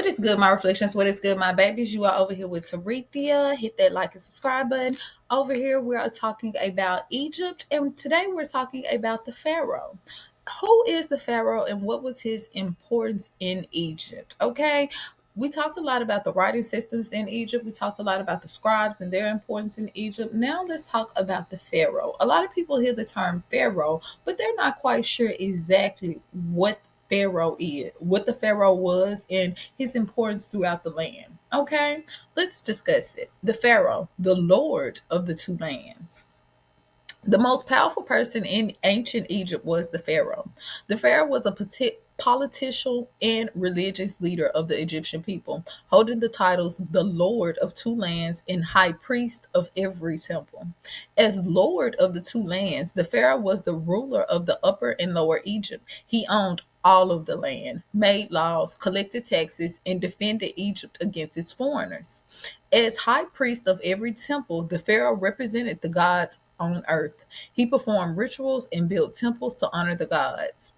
What is good, my reflections? What is good, my babies? You are over here with Tarethia. Hit that like and subscribe button. Over here, we are talking about Egypt, and today we're talking about the Pharaoh. Who is the Pharaoh and what was his importance in Egypt? Okay, we talked a lot about the writing systems in Egypt. We talked a lot about the scribes and their importance in Egypt. Now let's talk about the Pharaoh. A lot of people hear the term Pharaoh, but they're not quite sure exactly Pharaoh is, what the Pharaoh was, and his importance throughout the land. Okay, let's discuss it. The Pharaoh, the Lord of the two lands. The most powerful person in ancient Egypt was the Pharaoh. The Pharaoh was a political and religious leader of the Egyptian people, holding the titles the Lord of two lands and High Priest of every temple. As Lord of the two lands, the Pharaoh was the ruler of the Upper and Lower Egypt. He owned all of the land, made laws, collected taxes, and defended Egypt against its foreigners. As high priest of every temple, the Pharaoh represented the gods on earth. He performed rituals and built temples to honor the gods.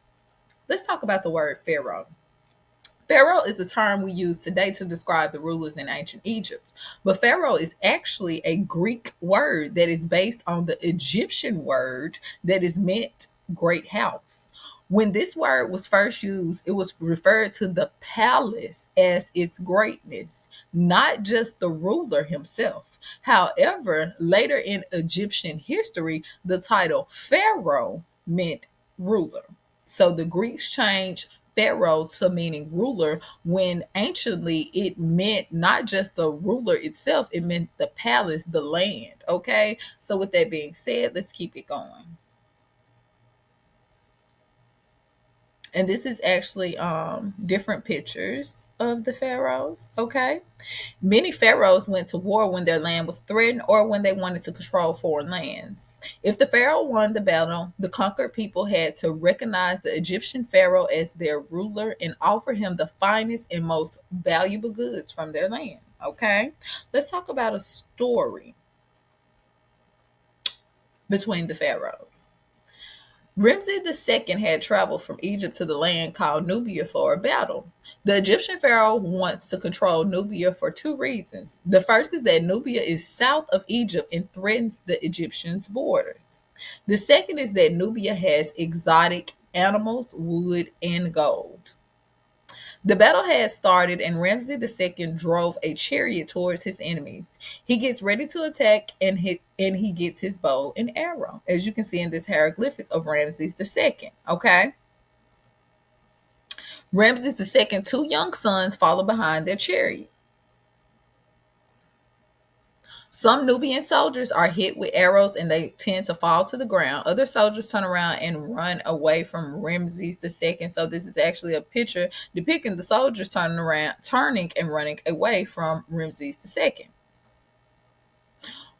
Let's talk about the word Pharaoh. Pharaoh is a term we use today to describe the rulers in ancient Egypt. But Pharaoh is actually a Greek word that is based on the Egyptian word that is meant great house. When this word was first used, it was referred to the palace as its greatness, not just the ruler himself. However, later in Egyptian history, the title Pharaoh meant ruler. So the Greeks changed Pharaoh to meaning ruler when anciently it meant not just the ruler itself, it meant the palace, the land. Okay. So, with that being said, let's keep it going. And this is actually different pictures of the pharaohs. Okay. Many pharaohs went to war when their land was threatened or when they wanted to control foreign lands. If the pharaoh won the battle, the conquered people had to recognize the Egyptian pharaoh as their ruler and offer him the finest and most valuable goods from their land. Okay, let's talk about a story between the pharaohs. Ramses II had traveled from Egypt to the land called Nubia for a battle. The Egyptian pharaoh wants to control Nubia for two reasons. The first is that Nubia is south of Egypt and threatens the Egyptians' borders. The second is that Nubia has exotic animals, wood, and gold. The battle had started, and Ramses II drove a chariot towards his enemies. He gets ready to attack, and he gets his bow and arrow, as you can see in this hieroglyphic of Ramses II. Okay, Ramses II, two young sons follow behind their chariot. Some Nubian soldiers are hit with arrows and they tend to fall to the ground. Other soldiers turn around and run away from Ramses II. So this is actually a picture depicting the soldiers turning and running away from Ramses II.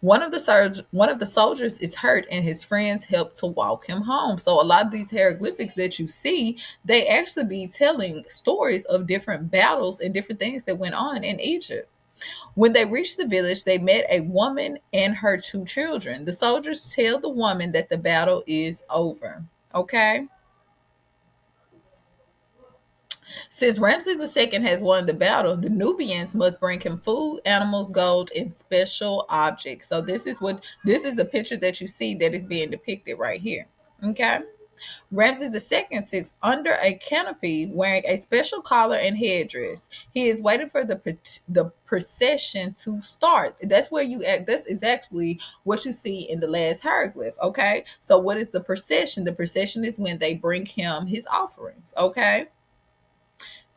One of the soldiers is hurt, and his friends help to walk him home. So a lot of these hieroglyphics that you see, they actually be telling stories of different battles and different things that went on in Egypt. When they reached the village, they met a woman and her two children. The soldiers tell the woman that the battle is over. Okay. Since Ramses II has won the battle, the Nubians must bring him food, animals, gold, and special objects. So this is the picture that you see that is being depicted right here. Okay. Ramses II sits under a canopy wearing a special collar and headdress. He is waiting for the procession to start. That's where you act. This is actually what you see in the last hieroglyph. Okay. So what is the procession? The procession is when they bring him his offerings. Okay.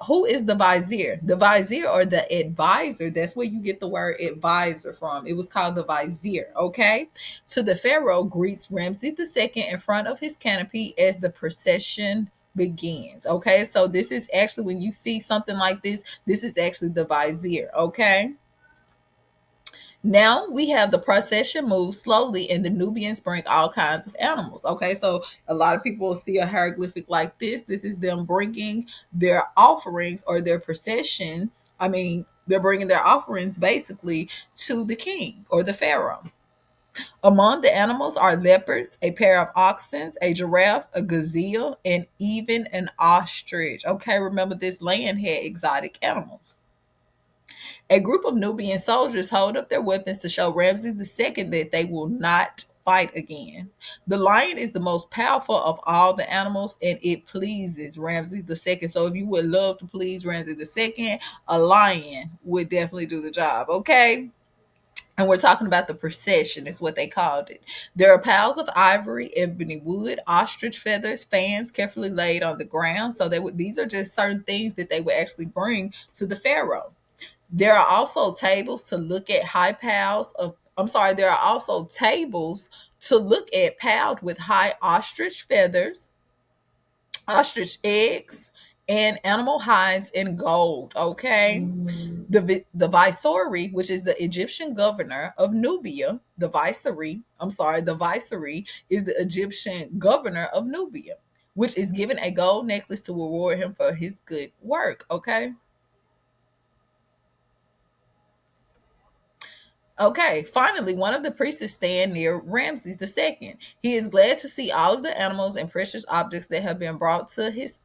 Who is the vizier? The vizier, or the advisor, that's where you get the word advisor from. It was called the vizier, okay? To the pharaoh greets Ramses II in front of his canopy as the procession begins, okay? So this is actually, when you see something like this is actually the vizier, okay? Now we have the procession move slowly, and the Nubians bring all kinds of animals. Okay, so a lot of people will see a hieroglyphic like this. This is them bringing their offerings or their processions. I mean, they're bringing their offerings basically to the king or the pharaoh. Among the animals are leopards, a pair of oxen, a giraffe, a gazelle, and even an ostrich. Okay, remember this land had exotic animals. A group of Nubian soldiers hold up their weapons to show Ramses II that they will not fight again. The lion is the most powerful of all the animals and it pleases Ramses II. So if you would love to please Ramses II, a lion would definitely do the job, okay? And we're talking about the procession, is what they called it. There are piles of ivory, ebony wood, ostrich feathers, fans carefully laid on the ground. So these are just certain things that they would actually bring to the pharaoh. There are also tables to look at high piles of. I'm sorry. There are also tables to look at piled with high ostrich feathers, ostrich eggs, and animal hides in gold. Okay. The viceroy, which is the Egyptian governor of Nubia, the viceroy is the Egyptian governor of Nubia, which is given a gold necklace to reward him for his good work. Okay. Okay, finally, one of the priests stand near Ramses II. He is glad to see all of the animals and precious objects that have been brought to his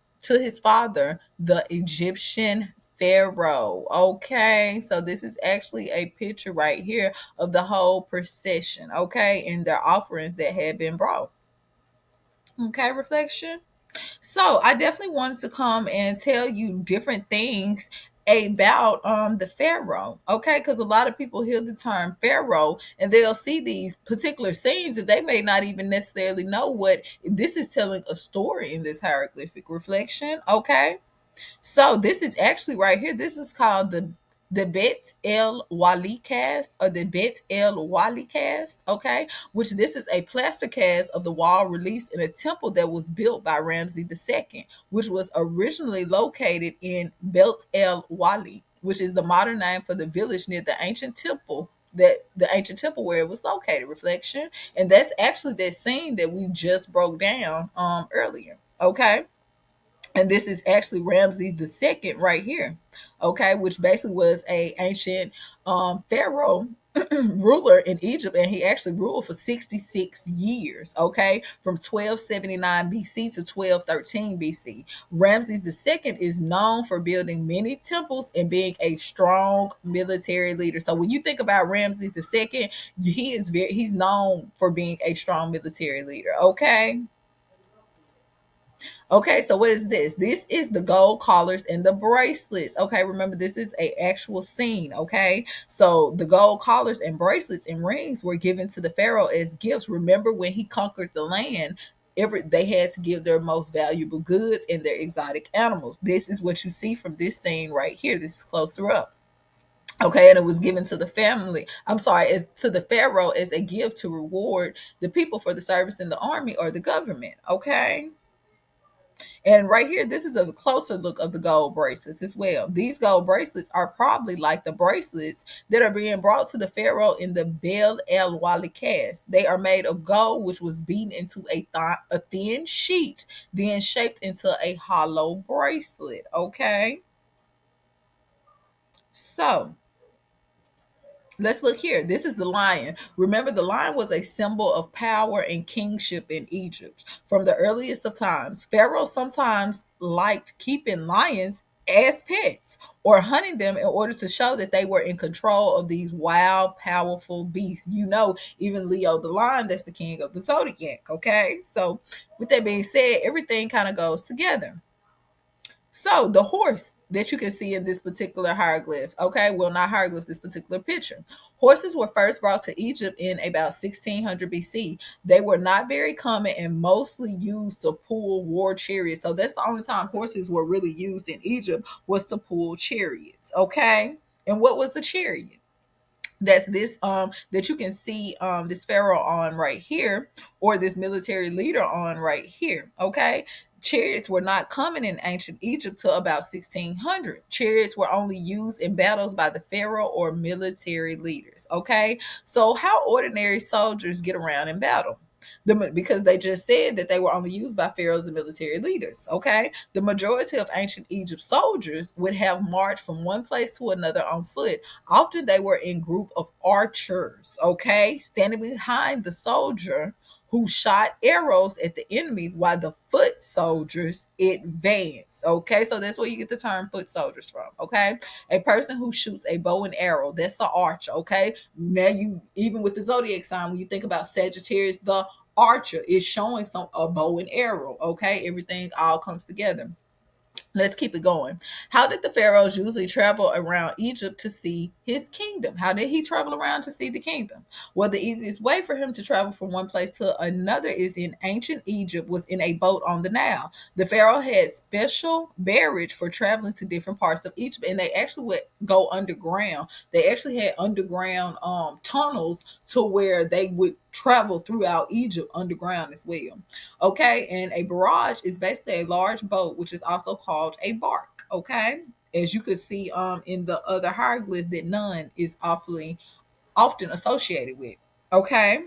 father, the Egyptian Pharaoh. Okay, so this is actually a picture right here of the whole procession, okay, and their offerings that had been brought. Okay, reflection. So I definitely wanted to come and tell you different things about the pharaoh, okay? Because a lot of people hear the term pharaoh and they'll see these particular scenes and they may not even necessarily know what this is telling a story in this hieroglyphic reflection, okay? So this is actually right here. This is called the Bet El Wali cast or the Bet El Wali cast, okay? Which this is a plaster cast of the wall reliefs in a temple that was built by Ramses II, which was originally located in Belt El Wali, which is the modern name for the village near the ancient temple where it was located. Reflection, and that's actually that scene that we just broke down earlier, okay? And this is actually Ramses the second right here, okay, which basically was a ancient pharaoh ruler in Egypt, and he actually ruled for 66 years, okay, from 1279 BC to 1213 BC. Ramses the second is known for building many temples and being a strong military leader. So when you think about Ramses the second, he's known for being a strong military leader, okay. Okay, so what is this? This is the gold collars and the bracelets. Okay, remember this is a actual scene. Okay, so the gold collars and bracelets and rings were given to the pharaoh as gifts. Remember when he conquered the land, they had to give their most valuable goods and their exotic animals. This is what you see from this scene right here. This is closer up. Okay, and it was given to the family. I'm sorry, as to the pharaoh as a gift to reward the people for the service in the army or the government. Okay. And right here, this is a closer look of the gold bracelets as well. These gold bracelets are probably like the bracelets that are being brought to the pharaoh in the Bel El Wali cast. They are made of gold, which was beaten into a thin sheet, then shaped into a hollow bracelet. Okay, so let's look here. This is the lion. Remember, the lion was a symbol of power and kingship in Egypt. From the earliest of times, Pharaoh sometimes liked keeping lions as pets or hunting them in order to show that they were in control of these wild, powerful beasts. You know, even Leo the lion, that's the king of the zodiac. Okay, so with that being said, everything kind of goes together. So the horse that you can see in this particular hieroglyph, okay, well, not hieroglyph, this particular picture. Horses were first brought to Egypt in about 1600 BC. They were not very common and mostly used to pull war chariots. So that's the only time horses were really used in Egypt, was to pull chariots, okay? And what was the chariot? That's this that you can see this pharaoh on right here, or this military leader on right here, okay. Chariots were not common in ancient Egypt till about 1600. Chariots were only used in battles by the pharaoh or military leaders, okay. So how ordinary soldiers get around in battle? Because they just said that they were only used by pharaohs and military leaders, okay. The majority of ancient Egypt soldiers would have marched from one place to another on foot. Often they were in group of archers, okay, standing behind the soldier who shot arrows at the enemy while the foot foot soldiers advance. Okay, so that's where you get the term foot soldiers from. Okay, a person who shoots a bow and arrow, that's an archer. Okay, now you, even with the zodiac sign, when you think about Sagittarius, the archer is showing some a bow and arrow. Okay, everything all comes together. Let's keep it going. How did the pharaohs usually travel around Egypt to see his kingdom? How did he travel around to see the kingdom? Well, the easiest way for him to travel from one place to another is in ancient Egypt was in a boat on the Nile. The pharaoh had special barrage for traveling to different parts of Egypt, and they actually would go underground. They actually had underground tunnels to where they would travel throughout Egypt underground as well. Okay, and a barrage is basically a large boat, which is also called a bark. Okay, as you could see in the other hieroglyph that none is awfully often associated with. Okay,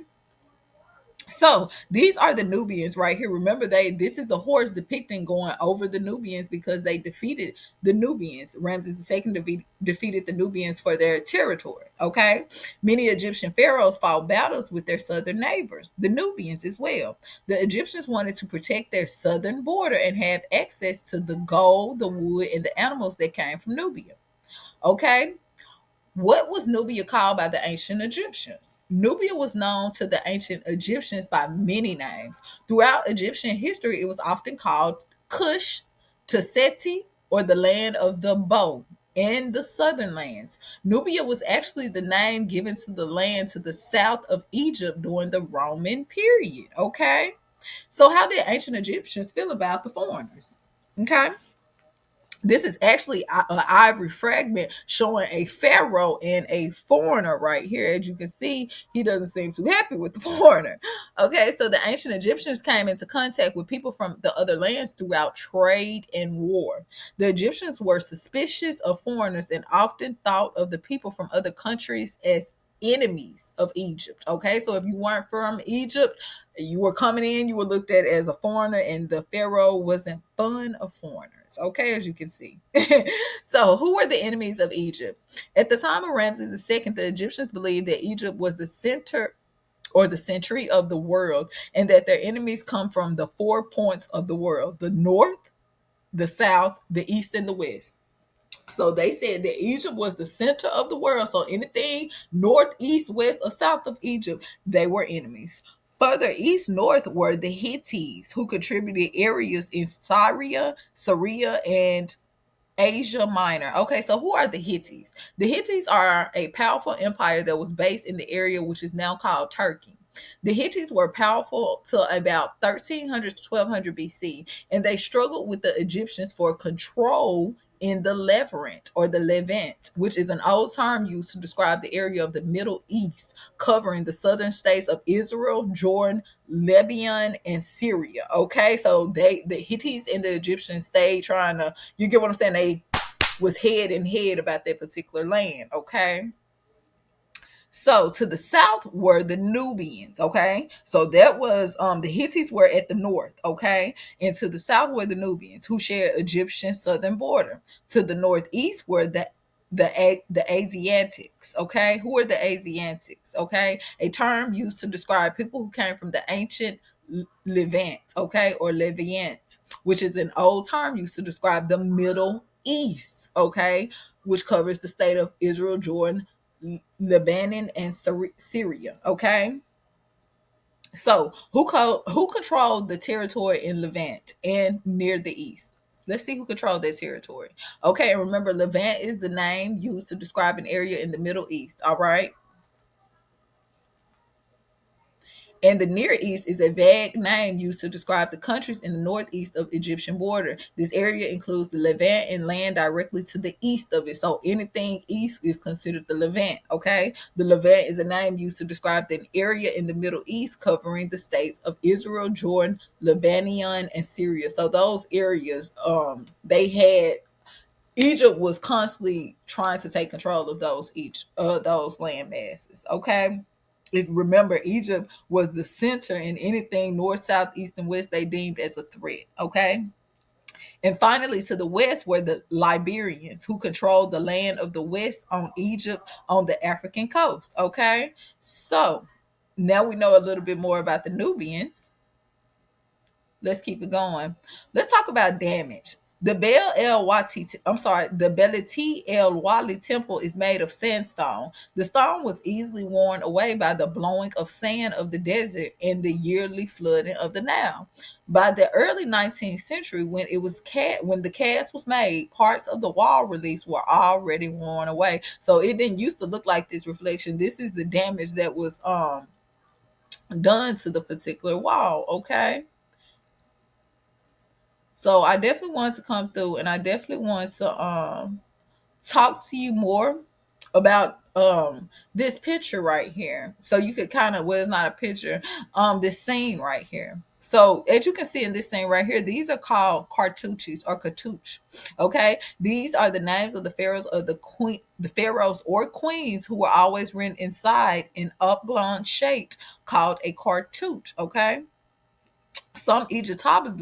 so these are the Nubians right here. Remember, this is the horse depicting going over the Nubians because they defeated the Nubians. Ramses II defeated the Nubians for their territory. Okay, many Egyptian pharaohs fought battles with their southern neighbors, the Nubians as well. The Egyptians wanted to protect their southern border and have access to the gold, the wood, and the animals that came from Nubia. Okay, what was Nubia called by the ancient Egyptians? Nubia was known to the ancient Egyptians by many names. Throughout Egyptian history, it was often called Cush, Tusseti, or the land of the bow in the southern lands. Nubia was actually the name given to the land to the south of Egypt during the Roman period. Okay. So, how did ancient Egyptians feel about the foreigners? Okay. This is actually an ivory fragment showing a pharaoh and a foreigner right here. As you can see, he doesn't seem too happy with the foreigner. Okay, so the ancient Egyptians came into contact with people from the other lands throughout trade and war. The Egyptians were suspicious of foreigners and often thought of the people from other countries as enemies of Egypt. Okay, so if you weren't from Egypt, you were coming in, you were looked at as a foreigner, and the pharaoh wasn't fond of foreigners. Okay, as you can see. So, who were the enemies of Egypt? At the time of Ramses II, the Egyptians believed that Egypt was the center or the century of the world, and that their enemies come from the 4 points of the world: the north, the south, the east, and the west. So they said that Egypt was the center of the world. So anything north, east, west, or south of Egypt, they were enemies. Further east north were the Hittites, who contributed areas in Syria, and Asia Minor. Okay, so who are the Hittites? The Hittites are a powerful empire that was based in the area which is now called Turkey. The Hittites were powerful till about 1300 to 1200 BC, and they struggled with the Egyptians for control in the Levant, which is an old term used to describe the area of the Middle East, covering the southern states of Israel, Jordan, Lebanon, and Syria. Okay, so the Hittites and the Egyptians stayed trying to, you get what I'm saying? They was head and head about that particular land. Okay. So to the south were the Nubians, okay? So that was the Hittites were at the north, okay? And to the south were the Nubians, who shared Egyptian southern border. To the northeast were the Asiatics, okay? Who are the Asiatics, okay? A term used to describe people who came from the ancient Levant, okay, or Levant, which is an old term used to describe the Middle East, okay, which covers the state of Israel, Jordan, Lebanon, and Syria. Okay, so who controlled the territory in Levant and near the east? Let's see who controlled that territory. Okay, and remember, Levant is the name used to describe an area in the Middle East. All right. And the Near East is a vague name used to describe the countries in the northeast of Egyptian border. This area includes the Levant and land directly to the east of it. So anything east is considered the Levant, okay? The Levant is a name used to describe an area in the Middle East covering the states of Israel, Jordan, Lebanon, and Syria. So those areas, they had Egypt was constantly trying to take control of those land masses. Okay. Remember, Egypt was the center, and anything north, south, east, and west they deemed as a threat. Okay. And finally, to the west were the Liberians, who controlled the land of the west on Egypt on the African coast. Okay. So now we know a little bit more about the Nubians. Let's keep it going. Let's talk about damage. The Bel El Wati, I'm sorry, the Beleti El Wali temple is made of sandstone. The stone was easily worn away by the blowing of sand of the desert and the yearly flooding of the Nile. By the early 19th century, when the cast was made, parts of the wall reliefs were already worn away. So it didn't used to look like this reflection. This is the damage that was done to the particular wall. Okay. So I definitely wanted to come through and I definitely wanted to talk to you more about this picture right here. So you could kind of, well, it's not a picture, this scene right here. So as you can see in this scene right here, these are called cartouches or cartouche. Okay. These are the names of the pharaohs of the pharaohs or queens who were always written inside an oblong shape called a cartouche. Okay. Some Egyptologists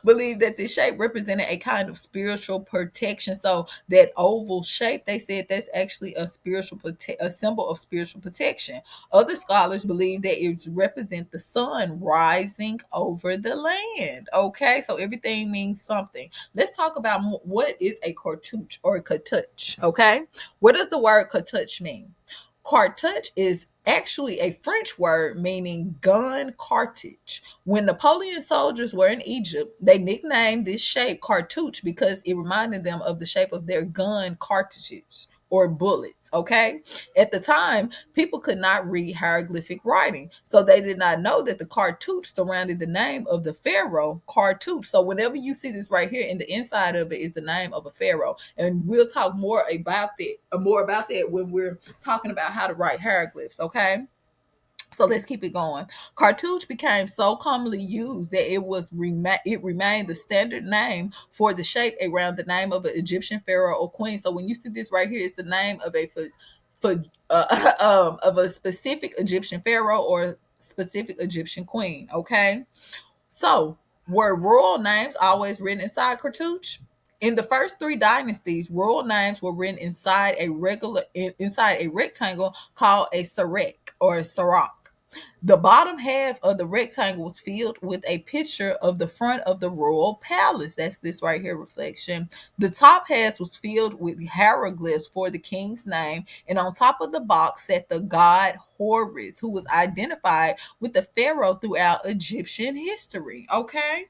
believe that this shape represented a kind of spiritual protection. So that oval shape, they said that's actually a symbol of spiritual protection. Other scholars believe that it represents the sun rising over the land. Okay, so everything means something. Let's talk about what is a cartouche or a cartouche. Okay, what does the word cartouche mean? Cartouche is actually a French word meaning gun cartridge. When Napoleon soldiers were in Egypt, they nicknamed this shape cartouche because it reminded them of the shape of their gun cartridges or bullets. Okay. At the time, people could not read hieroglyphic writing, so they did not know that the cartouche surrounded the name of the pharaoh cartouche. So whenever you see this right here, in the inside of it is the name of a pharaoh, and we'll talk more about that when we're talking about how to write hieroglyphs. Okay. So let's keep it going. Cartouche became so commonly used that it remained the standard name for the shape around the name of an Egyptian pharaoh or queen. So when you see this right here, it's the name of of a specific Egyptian pharaoh or specific Egyptian queen. Okay. So, were royal names always written inside cartouche? In the first three dynasties, royal names were written inside a rectangle called a sarek or sarak. The bottom half of the rectangle was filled with a picture of the front of the royal palace. That's this right here reflection. The top half was filled with hieroglyphs for the king's name, and on top of the box sat the god Horus, who was identified with the pharaoh throughout Egyptian history. Okay.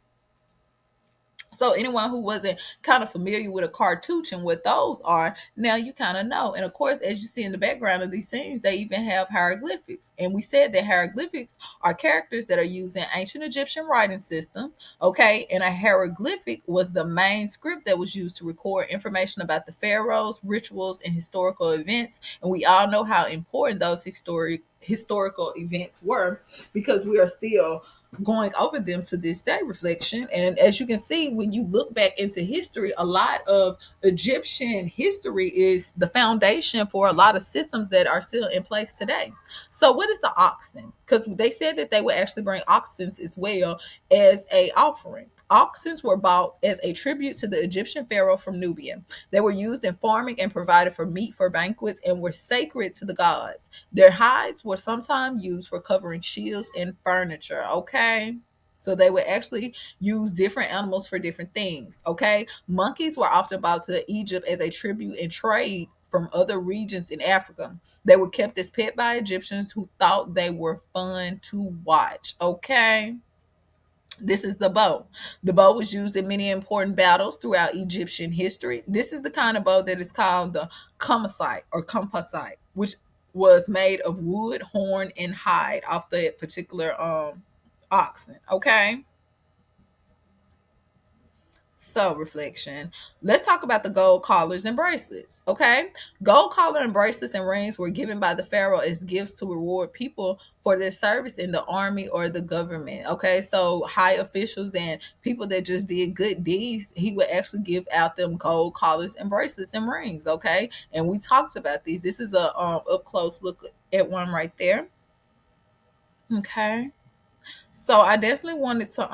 So anyone who wasn't kind of familiar with a cartouche and what those are, now you kind of know. And of course, as you see in the background of these scenes, they even have hieroglyphics. And we said that hieroglyphics are characters that are used in ancient Egyptian writing system. Okay, and a hieroglyphic was the main script that was used to record information about the pharaohs, rituals, and historical events. And we all know how important those historical events were, because we are still going over them to this day, reflection. And as you can see, when you look back into history, a lot of Egyptian history is the foundation for a lot of systems that are still in place today. So what is the oxen? Because they said that they would actually bring oxen as well as a offering. Oxen were bought as a tribute to the Egyptian pharaoh from Nubia. They were used in farming and provided for meat for banquets and were sacred to the gods. Their hides were sometimes used for covering shields and furniture. Okay. So they would actually use different animals for different things. Okay. Monkeys were often brought to Egypt as a tribute and trade from other regions in Africa. They were kept as pet by Egyptians who thought they were fun to watch. Okay. This is the bow. The bow was used in many important battles throughout Egyptian history. This is the kind of bow that is called the composite or composite, which was made of wood, horn, and hide off the particular oxen. Okay. So, reflection. Let's talk about the gold collars and bracelets. Okay. Gold collar and bracelets and rings were given by the pharaoh as gifts to reward people for their service in the army or the government. Okay. So, high officials and people that just did good deeds, he would actually give out them gold collars and bracelets and rings. Okay. And we talked about these. This is a up close look at one right there. Okay. So I definitely wanted to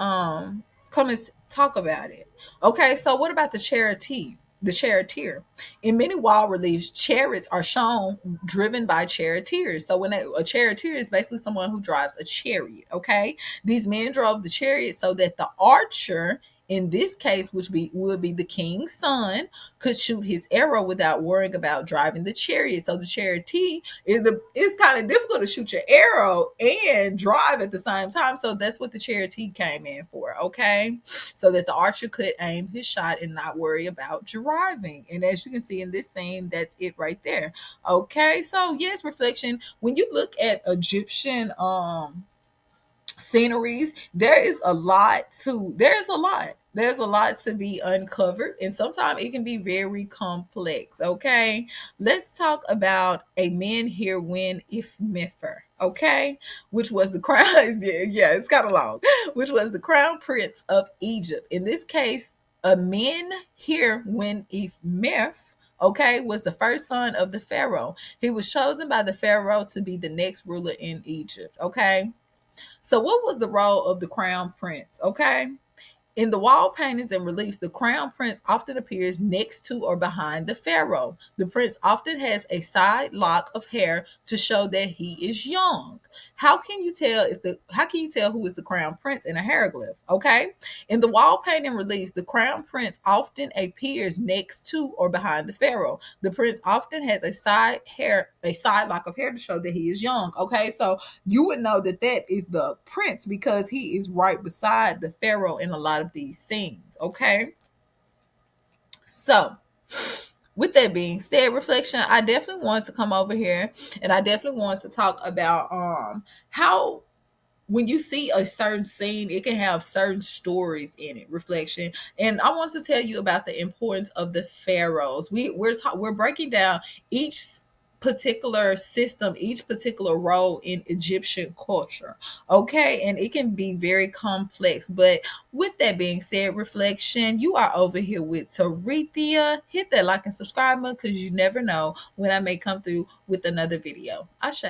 come and talk about it. Okay, so what about the charity? the charioteer. In many wall reliefs, chariots are shown driven by charioteers. So when a charioteer is basically someone who drives a chariot, okay? These men drove the chariot so that the archer, in this case, which would be the king's son, could shoot his arrow without worrying about driving the chariot. So the charioteer it's kind of difficult to shoot your arrow and drive at the same time. So that's what the charioteer came in for, okay? So that the archer could aim his shot and not worry about driving. And as you can see in this scene, that's it right there. Okay, so yes, reflection. When you look at Egyptian sceneries, there's a lot to be uncovered, and sometimes it can be very complex. Okay, let's talk about a man here when if Mefer, okay, which was the crown yeah, it's kind of long, which was the crown prince of Egypt. In this case, a man here when if Meph, okay, was the first son of the Pharaoh. He was chosen by the Pharaoh to be the next ruler in Egypt, okay. So, what was the role of the crown prince? Okay. In the wall paintings and reliefs, the crown prince often appears next to or behind the pharaoh. The prince often has a side lock of hair to show that he is young. How can you tell who is the crown prince in a hieroglyph? Okay? In the wall painting reliefs, the crown prince often appears next to or behind the pharaoh. The prince often has a side lock of hair to show that he is young. Okay? So you would know that that is the prince because he is right beside the pharaoh in a lot of these scenes. Okay, so with that being said, reflection, I definitely want to come over here and I definitely want to talk about how when you see a certain scene, it can have certain stories in it. Reflection, and I want to tell you about the importance of the pharaohs. We're breaking down each particular system, each particular role in Egyptian culture. Okay, and it can be very complex. But with that being said, reflection, you are over here with Tarethia. Hit that like and subscribe button because you never know when I may come through with another video. Ashe.